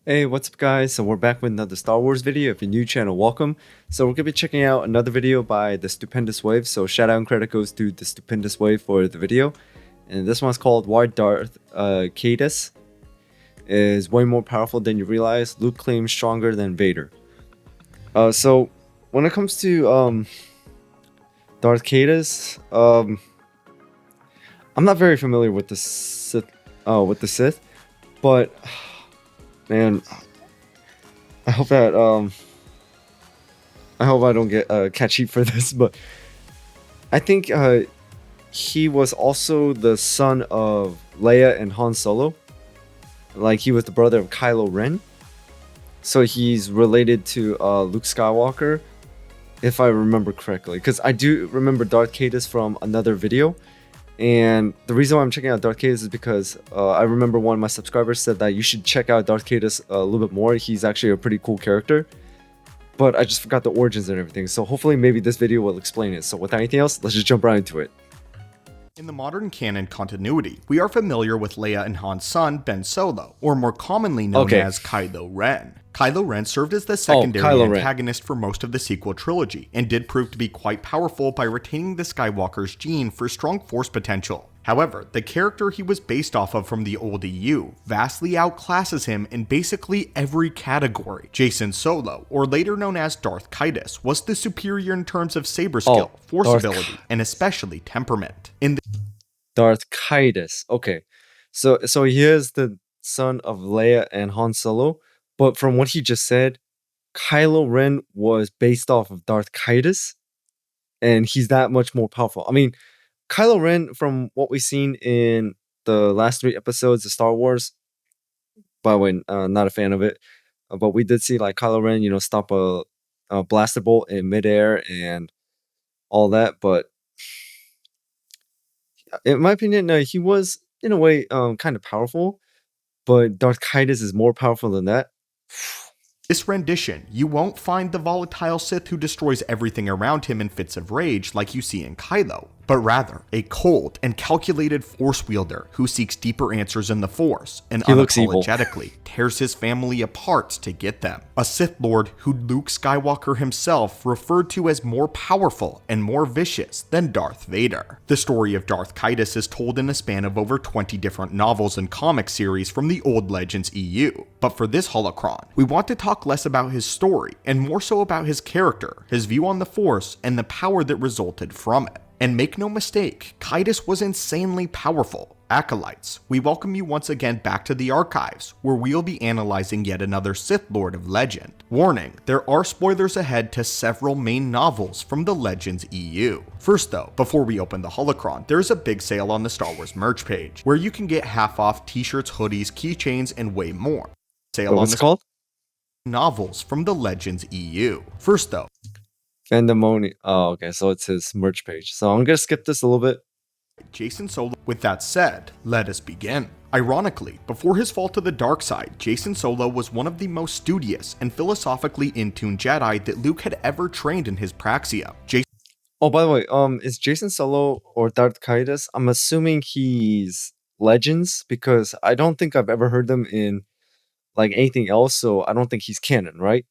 Hey, what's up guys? So we're back with another Star Wars video. If you're new channel, welcome. So we're gonna be checking out another video by the Stupendous Wave. So shout out and credit goes to the Stupendous Wave for the video. And this one's called Why Darth Caedus is way more powerful than you realize. Luke claims stronger than Vader. So when it comes to Darth Caedus, I'm not very familiar with the Sith, but man, I hope that I hope I don't get catch heat for this, but I think he was also the son of Leia and Han Solo. Like he was the brother of Kylo Ren, so he's related to Luke Skywalker, if I remember correctly. Because I do remember Darth Caedus from another video. And the reason why I'm checking out Darth Caedus is because I remember one of my subscribers said that you should check out Darth Caedus a little bit more. He's actually a pretty cool character. But I just forgot the origins and everything. So hopefully maybe this video will explain it. So without anything else, let's just jump right into it. In the modern canon continuity, we are familiar with Leia and Han's son, Ben Solo, or more commonly known as Kylo Ren. Kylo Ren served as the secondary antagonist for most of the sequel trilogy, and did prove to be quite powerful by retaining the Skywalker's gene for strong force potential. However, the character he was based off of from the old EU vastly outclasses him in basically every category. Jacen Solo, or later known as Darth Caedus, was the superior in terms of saber skill, force ability, and especially temperament. Darth Caedus. Okay, so he is the son of Leia and Han Solo, but from what he just said, Kylo Ren was based off of Darth Caedus, and he's that much more powerful. I mean, Kylo Ren, from what we've seen in the last 3 episodes of Star Wars, by the way, not a fan of it, but we did see like Kylo Ren, stop a blaster bolt in midair and all that. But in my opinion, he was in a way kind of powerful, but Darth Caedus is more powerful than that. This rendition, you won't find the volatile Sith who destroys everything around him in fits of rage like you see in Kylo, but rather a cold and calculated force wielder who seeks deeper answers in the Force and unapologetically tears his family apart to get them. A Sith Lord who Luke Skywalker himself referred to as more powerful and more vicious than Darth Vader. The story of Darth Caedus is told in a span of over 20 different novels and comic series from the old Legends EU. But for this holocron, we want to talk less about his story and more so about his character, his view on the Force, and the power that resulted from it. And make no mistake, Caedus was insanely powerful. Acolytes, we welcome you once again back to the archives, where we'll be analyzing yet another Sith Lord of legend. Warning, there are spoilers ahead to several main novels from the Legends EU. First though, before we open the holocron, there's a big sale on the Star Wars merch page, where you can get half off t-shirts, hoodies, keychains, and way more. What's it called? Novels from the Legends EU. First though, Fandemoni. Oh, okay, so it's his merch page. So I'm gonna skip this a little bit. Jacen Solo. With that said, let us begin. Ironically, before his fall to the dark side, Jacen Solo was one of the most studious and philosophically in-tune Jedi that Luke had ever trained in his praxia. Oh, by the way, is Jacen Solo or Darth Caedus? I'm assuming he's Legends because I don't think I've ever heard them in like anything else, so I don't think he's canon, right?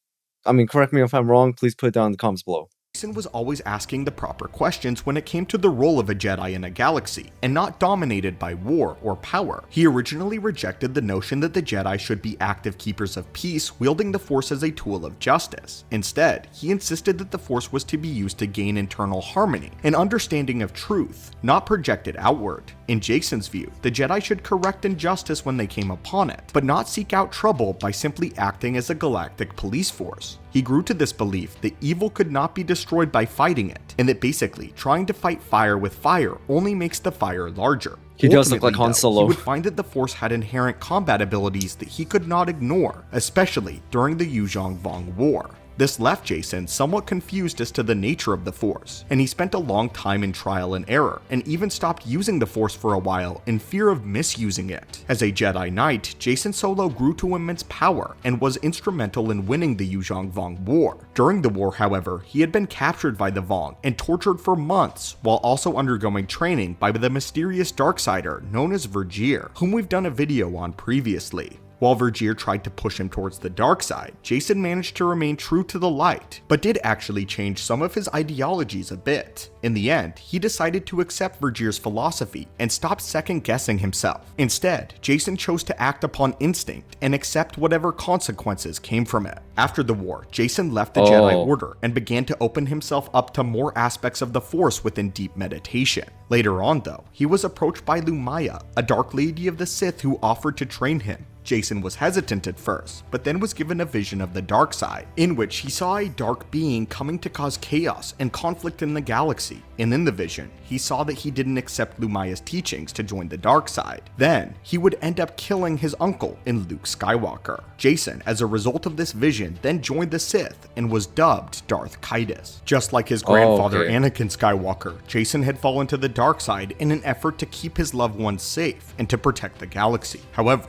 I mean, correct me if I'm wrong, please put it down in the comments below. Jacen was always asking the proper questions when it came to the role of a Jedi in a galaxy, and not dominated by war or power. He originally rejected the notion that the Jedi should be active keepers of peace, wielding the Force as a tool of justice. Instead, he insisted that the Force was to be used to gain internal harmony, an understanding of truth, not projected outward. In Jacen's view, the Jedi should correct injustice when they came upon it, but not seek out trouble by simply acting as a galactic police force. He grew to this belief that evil could not be destroyed by fighting it, and that basically trying to fight fire with fire only makes the fire larger. He does look like Han Solo. He would find that the Force had inherent combat abilities that he could not ignore, especially during the Yuzhong Vong War. This left Jacen somewhat confused as to the nature of the Force, and he spent a long time in trial and error, and even stopped using the Force for a while in fear of misusing it. As a Jedi Knight, Jacen Solo grew to immense power, and was instrumental in winning the Yuzhong Vong War. During the war, however, he had been captured by the Vong, and tortured for months, while also undergoing training by the mysterious Darksider known as Vergir, whom we've done a video on previously. While Vergir tried to push him towards the dark side, Jacen managed to remain true to the light, but did actually change some of his ideologies a bit. In the end, he decided to accept Vergir's philosophy and stop second-guessing himself. Instead, Jacen chose to act upon instinct and accept whatever consequences came from it. After the war, Jacen left the Jedi Order and began to open himself up to more aspects of the Force within deep meditation. Later on, though, he was approached by Lumaya, a Dark Lady of the Sith who offered to train him. Jacen was hesitant at first, but then was given a vision of the dark side, in which he saw a dark being coming to cause chaos and conflict in the galaxy. And in the vision, he saw that he didn't accept Lumaya's teachings to join the dark side. Then, he would end up killing his uncle in Luke Skywalker. Jacen, as a result of this vision, then joined the Sith and was dubbed Darth Caedus. Just like his grandfather Anakin Skywalker, Jacen had fallen to the dark side in an effort to keep his loved ones safe and to protect the galaxy. However,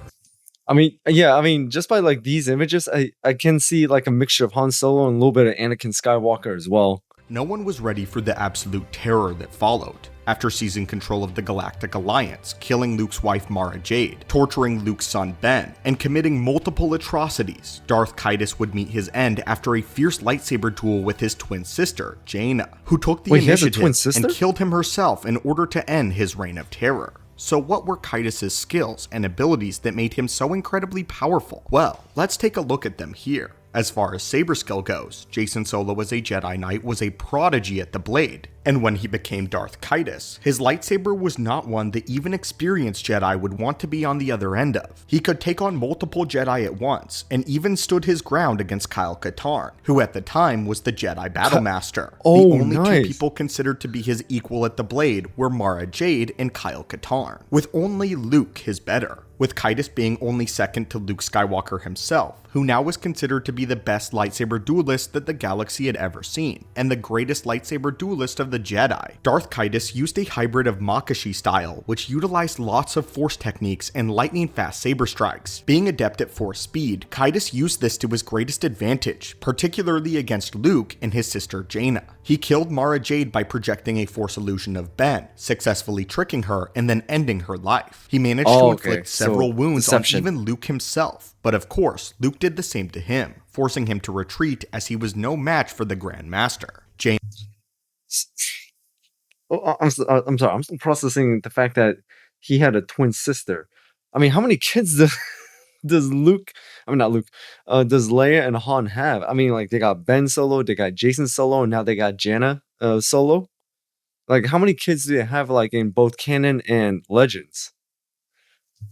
just by like these images, I can see like a mixture of Han Solo and a little bit of Anakin Skywalker as well. No one was ready for the absolute terror that followed. After seizing control of the Galactic Alliance, killing Luke's wife Mara Jade, torturing Luke's son Ben, and committing multiple atrocities, Darth Caedus would meet his end after a fierce lightsaber duel with his twin sister, Jaina, who took the initiative and killed him herself in order to end his reign of terror. So what were Caedus' skills and abilities that made him so incredibly powerful? Well, let's take a look at them here. As far as saber skill goes, Jacen Solo as a Jedi Knight was a prodigy at the blade, and when he became Darth Caedus, his lightsaber was not one that even experienced Jedi would want to be on the other end of. He could take on multiple Jedi at once, and even stood his ground against Kyle Katarn, who at the time was the Jedi Battlemaster. The only two people considered to be his equal at the blade were Mara Jade and Kyle Katarn, with only Luke his better, with Caedus being only second to Luke Skywalker himself, who now was considered to be the best lightsaber duelist that the galaxy had ever seen, and the greatest lightsaber duelist of the Jedi. Darth Caedus used a hybrid of Makashi style, which utilized lots of force techniques and lightning-fast saber strikes. Being adept at force speed, Caedus used this to his greatest advantage, particularly against Luke and his sister Jaina. He killed Mara Jade by projecting a force illusion of Ben, successfully tricking her and then ending her life. He managed to inflict several wounds on even Luke himself, but of course, Luke did the same to him, forcing him to retreat as he was no match for the Grand Master. I'm sorry, I'm still processing the fact that he had a twin sister. I mean, how many kids does Leia and Han have? I mean, like, they got Ben Solo, they got Jacen Solo, and now they got Jaina Solo. Like, how many kids do they have, like, in both canon and Legends?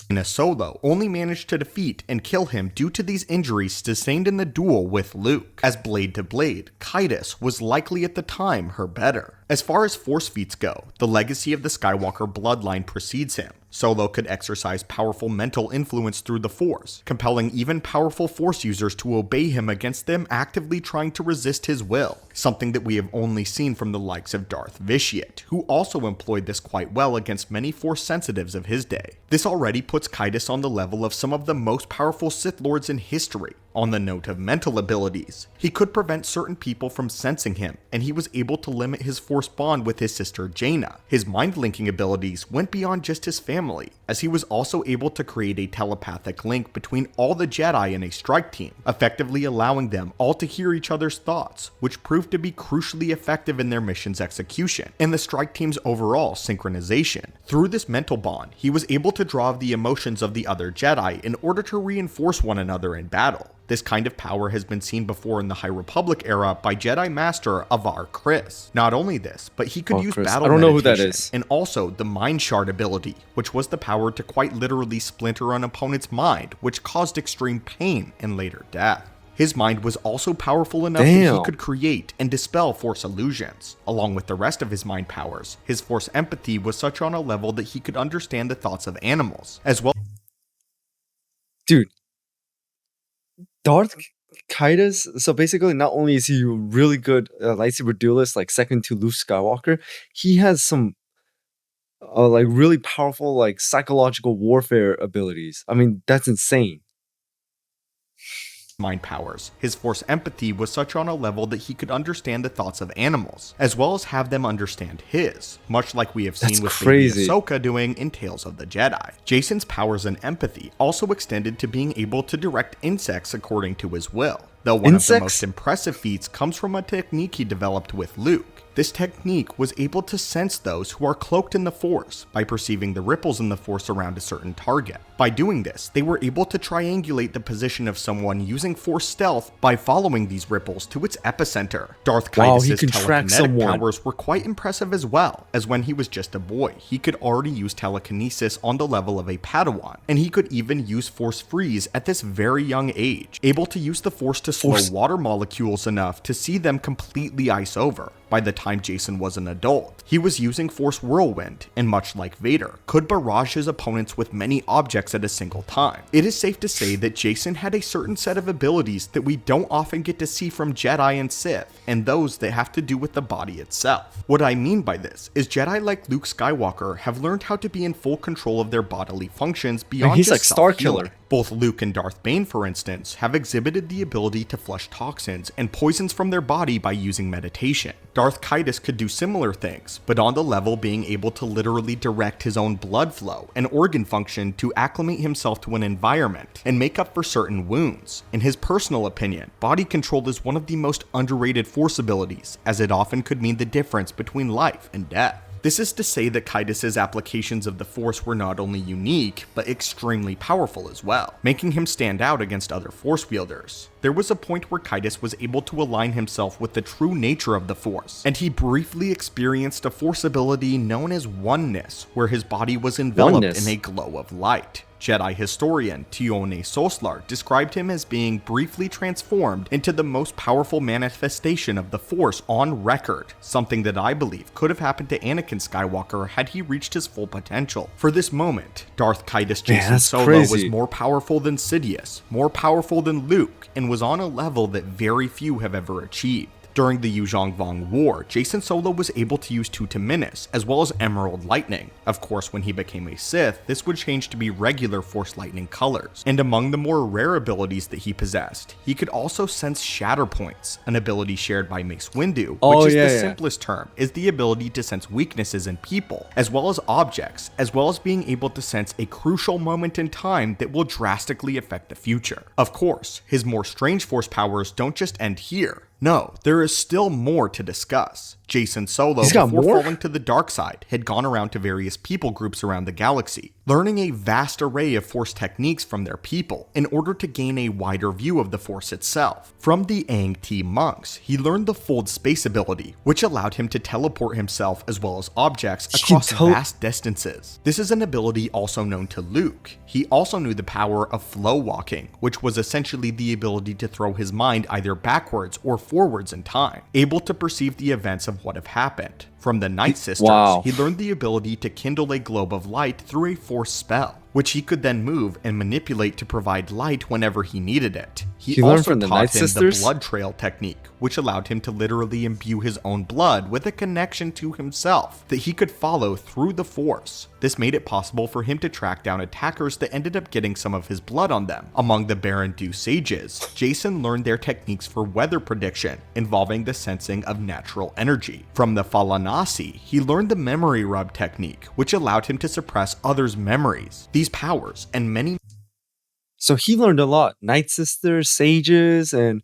Jaina Solo only managed to defeat and kill him due to these injuries sustained in the duel with Luke. As blade to blade, Caedus was likely at the time her better. As far as force feats go, the legacy of the Skywalker bloodline precedes him. Solo could exercise powerful mental influence through the Force, compelling even powerful Force users to obey him against them actively trying to resist his will, something that we have only seen from the likes of Darth Vitiate, who also employed this quite well against many Force sensitives of his day. This already puts Caedus on the level of some of the most powerful Sith Lords in history. On the note of mental abilities, he could prevent certain people from sensing him, and he was able to limit his Force bond with his sister Jaina. His mind-linking abilities went beyond just his family, as he was also able to create a telepathic link between all the Jedi in a strike team, effectively allowing them all to hear each other's thoughts, which proved to be crucially effective in their mission's execution, and the strike team's overall synchronization. Through this mental bond, he was able to draw the emotions of the other Jedi in order to reinforce one another in battle. This kind of power has been seen before in the High Republic era by Jedi Master Avar Kriss. Not only this, but he could use battle meditation and also the Mind Shard ability, which was the power to quite literally splinter an opponent's mind, which caused extreme pain and later death. His mind was also powerful enough that he could create and dispel Force illusions. Along with the rest of his mind powers, his Force empathy was such on a level that he could understand the thoughts of animals, as well. Dude. Darth Caedus, so basically not only is he a really good lightsaber duelist, like second to Luke Skywalker, he has some like really powerful like psychological warfare abilities. I mean, that's insane. mind powers. His Force empathy was such on a level that he could understand the thoughts of animals, as well as have them understand his, much like we have seen That's with crazy. Baby Ahsoka doing in Tales of the Jedi. Jacen's powers and empathy also extended to being able to direct insects according to his will, though one of the most impressive feats comes from a technique he developed with Luke. This technique was able to sense those who are cloaked in the Force by perceiving the ripples in the Force around a certain target. By doing this, they were able to triangulate the position of someone using Force stealth by following these ripples to its epicenter. Darth Caedus' telekinetic powers were quite impressive as well, as when he was just a boy, he could already use telekinesis on the level of a Padawan, and he could even use Force freeze at this very young age, able to use the Force to slow water molecules enough to see them completely ice over. By the time Jacen was an adult, he was using Force Whirlwind, and much like Vader, could barrage his opponents with many objects at a single time. It is safe to say that Jacen had a certain set of abilities that we don't often get to see from Jedi and Sith, and those that have to do with the body itself. What I mean by this is Jedi like Luke Skywalker have learned how to be in full control of their bodily functions beyond he's just like Starkiller. Both Luke and Darth Bane, for instance, have exhibited the ability to flush toxins and poisons from their body by using meditation. Darth Caedus could do similar things, but on the level being able to literally direct his own blood flow and organ function to acclimate himself to an environment and make up for certain wounds. In his personal opinion, body control is one of the most underrated Force abilities, as it often could mean the difference between life and death. This is to say that Caedus' applications of the Force were not only unique, but extremely powerful as well, making him stand out against other Force wielders. There was a point where Caedus was able to align himself with the true nature of the Force, and he briefly experienced a Force ability known as Oneness, where his body was enveloped in a glow of light. Jedi historian Tione Soslar described him as being briefly transformed into the most powerful manifestation of the Force on record, something that I believe could have happened to Anakin Skywalker had he reached his full potential. For this moment, Darth Caedus Jacen Solo was more powerful than Sidious, more powerful than Luke, and was on a level that very few have ever achieved. During the Yuzhong Vong War, Jacen Solo was able to use Tutaminis, as well as Emerald Lightning. Of course, when he became a Sith, this would change to be regular Force Lightning colors. And among the more rare abilities that he possessed, he could also sense Shatter Points, an ability shared by Mace Windu, which is the simplest term, is the ability to sense weaknesses in people, as well as objects, as well as being able to sense a crucial moment in time that will drastically affect the future. Of course, his more strange Force powers don't just end here. No, there is still more to discuss. Jacen Solo, before falling to the dark side, had gone around to various people groups around the galaxy, learning a vast array of Force techniques from their people in order to gain a wider view of the Force itself. From the Aang Ti monks, he learned the Fold Space ability, which allowed him to teleport himself as well as objects across vast distances. This is an ability also known to Luke. He also knew the power of flow walking, which was essentially the ability to throw his mind either backwards or forwards in time, able to perceive the events of what have happened. From the Night Sisters, he learned the ability to kindle a globe of light through a Force spell, which he could then move and manipulate to provide light whenever he needed it. He also taught him the blood trail technique, which allowed him to literally imbue his own blood with a connection to himself that he could follow through the Force. This made it possible for him to track down attackers that ended up getting some of his blood on them. Among the Baron Du sages, Jacen learned their techniques for weather prediction, involving the sensing of natural energy. From the Falanasi, he learned the memory rub technique, which allowed him to suppress others' memories. These powers and many. So he learned a lot. Night Sisters, sages, and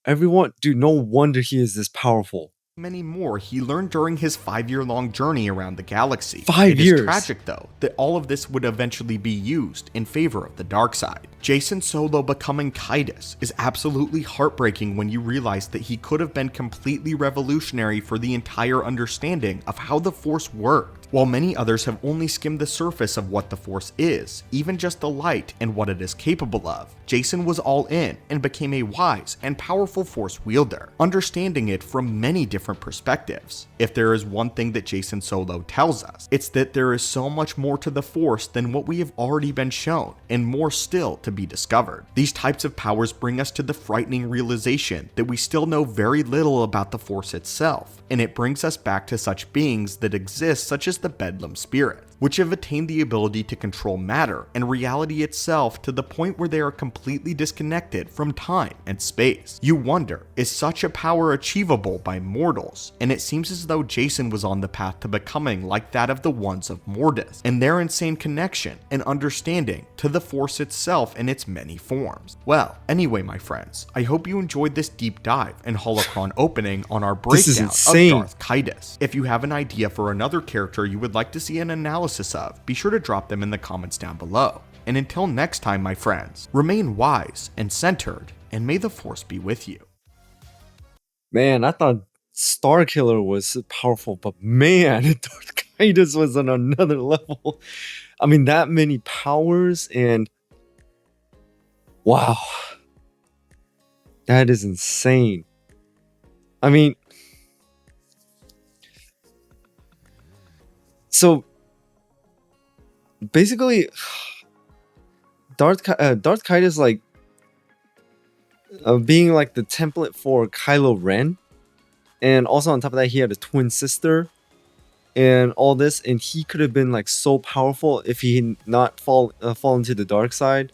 everyone. Dude, no wonder he is this powerful. Many more he learned during his 5-year-long journey around the galaxy. 5 years. It is tragic, though, that all of this would eventually be used in favor of the dark side. Jacen Solo becoming Caedus is absolutely heartbreaking when you realize that he could have been completely revolutionary for the entire understanding of how the Force worked. While many others have only skimmed the surface of what the Force is, even just the light and what it is capable of, Jacen was all in and became a wise and powerful Force wielder, understanding it from many different perspectives. If there is one thing that Jacen Solo tells us, it's that there is so much more to the Force than what we have already been shown, and more still to be discovered. These types of powers bring us to the frightening realization that we still know very little about the Force itself, and it brings us back to such beings that exist such as the Bedlam spirits, which have attained the ability to control matter and reality itself to the point where they are completely disconnected from time and space. You wonder, is such a power achievable by mortals? And it seems as though Jason was on the path to becoming like that of the ones of Mortis, and their insane connection and understanding to the Force itself in its many forms. Well, anyway, my friends, I hope you enjoyed this deep dive and holocron opening on our breakdown of Darth Caedus. If you have an idea for another character you would like to see an analysis of, be sure to drop them in the comments down below. And until next time, my friends, remain wise and centered, and may the Force be with you. Man, I thought Starkiller was powerful, but man, Darth Caedus was on another level. I mean, that many powers, and wow, that is insane. I mean, so basically, Darth Caedus, like, being like the template for Kylo Ren, and also on top of that, he had a twin sister, and all this, and he could have been like so powerful if he had not fallen to the dark side.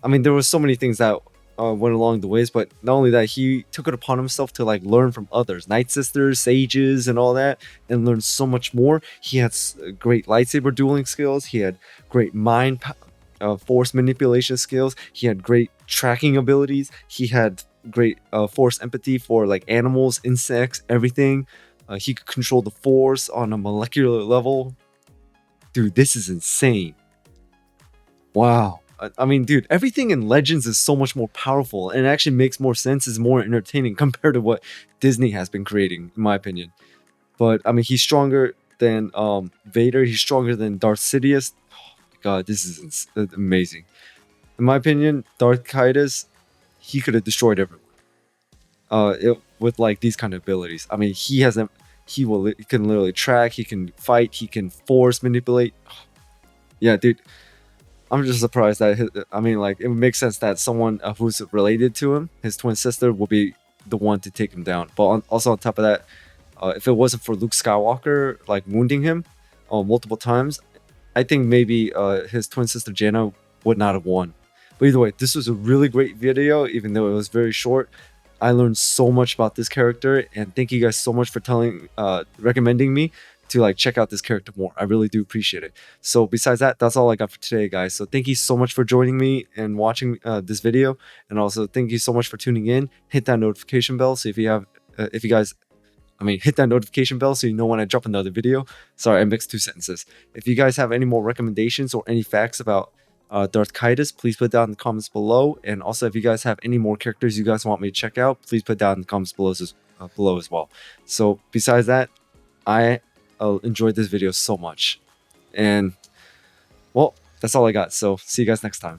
I mean, there were so many things that went along the ways, but not only that, he took it upon himself to like learn from others, Night Sisters, sages, and all that, and learn so much more. He had great lightsaber dueling skills. He had great mind force manipulation skills. He had great tracking abilities. He had great force empathy for like animals, insects, everything. He could control the Force on a molecular level. Dude, this is insane. Wow. I mean, dude, everything in Legends is so much more powerful, and it actually makes more sense, is more entertaining compared to what Disney has been creating, in my opinion. But I mean, he's stronger than Vader. He's stronger than Darth Sidious. Oh my god, this is amazing. In my opinion, Darth Caedus, he could have destroyed everyone. With like these kind of abilities. I mean, he can literally track, he can fight, he can force manipulate. Yeah, dude, I'm just surprised that I mean, like, it makes sense that someone who's related to him, his twin sister, will be the one to take him down. But also on top of that, if it wasn't for Luke Skywalker like wounding him multiple times, I think maybe his twin sister Janna would not have won. But either way, this was a really great video, even though it was very short. I learned so much about this character, and thank you guys so much for recommending me to like check out this character more. I really do appreciate it. So besides that, that's all I got for today, guys. So thank you so much for joining me and watching this video, and also thank you so much for tuning in. Hit that notification bell so if you guys, hit that notification bell so you know when I drop another video. Sorry, I mixed two sentences. If you guys have any more recommendations or any facts about Darth Caedus, please put down in the comments below. And also, if you guys have any more characters you guys want me to check out, please put down in the comments below as well. So besides that, I enjoyed this video so much, and well, that's all I got. So see you guys next time.